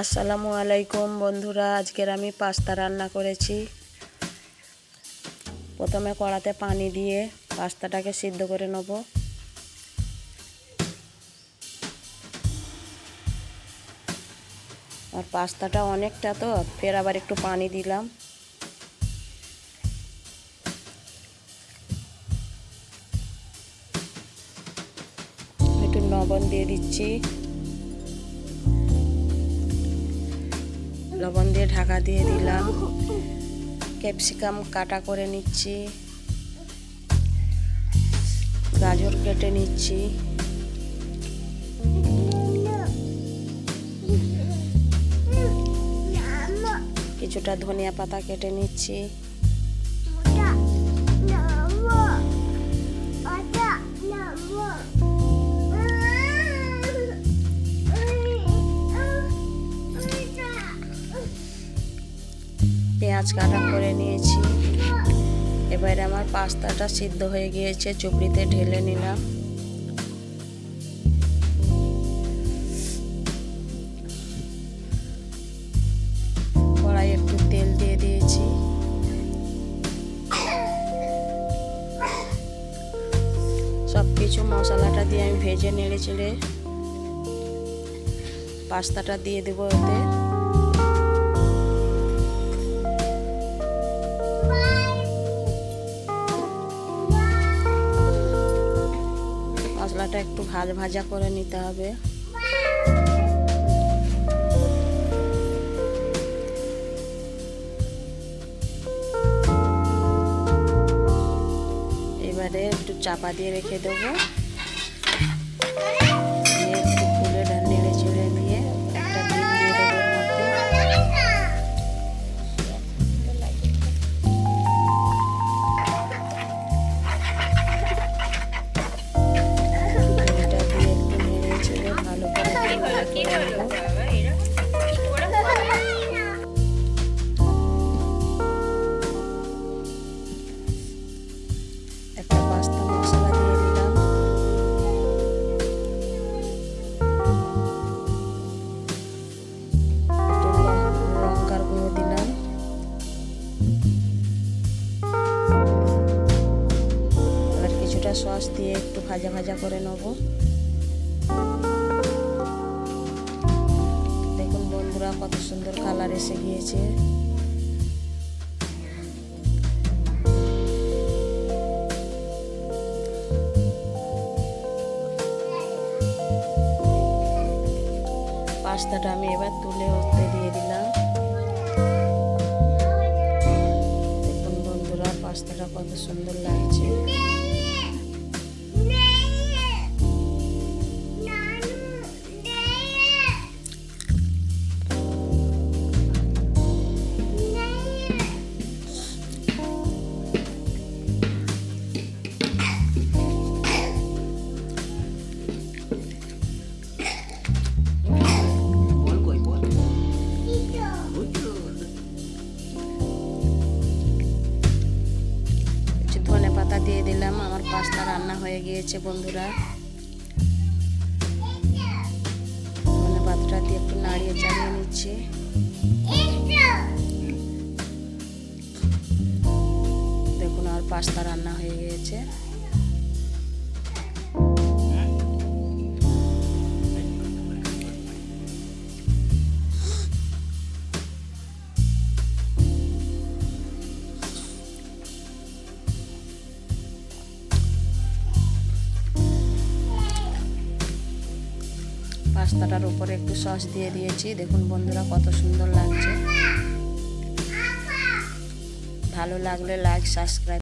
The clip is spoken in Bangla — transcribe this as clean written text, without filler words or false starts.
আসসালামু আলাইকুম বন্ধুরা, আজকের আমি পাস্তা রান্না করেছি। প্রথমে কড়াতে পানি দিয়ে পাস্তাটাকে সিদ্ধ করে নেব। আর পাস্তাটা অনেকটা, তো ফের আবার একটু পানি দিলাম। একটু লবণ দিয়ে দিচ্ছি, লবণ দিয়ে ঢাকা দিয়ে দিলাম। ক্যাপসিকাম কাটা করে নিচ্ছি, গাজর কেটে নিচ্ছি, কিছুটা ধনিয়া পাতা কেটে নিচ্ছি, পেঁয়াজ কাটা করে নিয়েছি। এবারে আমার পাস্তাটা সিদ্ধ হয়ে গিয়েছে, চুপড়িতে ঢেলে নিলাম। কড়াই একটু তেল দিয়ে দিয়েছি। সব কিছু মশলাটা দিয়ে আমি ভেজে নেড়ে চেড়ে পাস্তাটা দিয়ে দেবো ওতে। মশলাটা একটু ভাজা করে নিতে হবে। এবারে একটু চাপা দিয়ে রেখে দেবো। একটু ফুলে নেড়ে চেড়ে নিয়ে একটা ডিম দিয়ে দেবো এর মধ্যে। ডিমটা দিয়ে একটু নেড়ে চেড়ে ভালো করে একটা পাস্তা মশলা দিয়ে দিলাম। একটু লঙ্কার গুঁড়ো দিলাম। এবার কিছুটা সস দিয়ে একটু ভাজা করে নেব। দেখুন বন্ধুরা, কত সুন্দর কালার এসে গিয়েছে। পাস্তাটা আমি এবার তুলে ওতে দিয়ে দিলাম। দেখুন বন্ধুরা, পাস্তাটা কত সুন্দর লাগছে। পাতা দিয়ে দিলাম। আমার পাস্তা রান্না হয়ে গিয়েছে বন্ধুরা। ধনে পাতাটা দিয়ে একটু নাড়িয়ে চাড়িয়ে নিচ্ছি। দেখুন আমার পাস্তা রান্না হয়ে গিয়েছে। পাস্তাটার উপরে একটু সস দিয়ে দিয়েছি। দেখুন বন্ধুরা, কত সুন্দর লাগছে। ভালো লাগলে লাইক, সাবস্ক্রাইব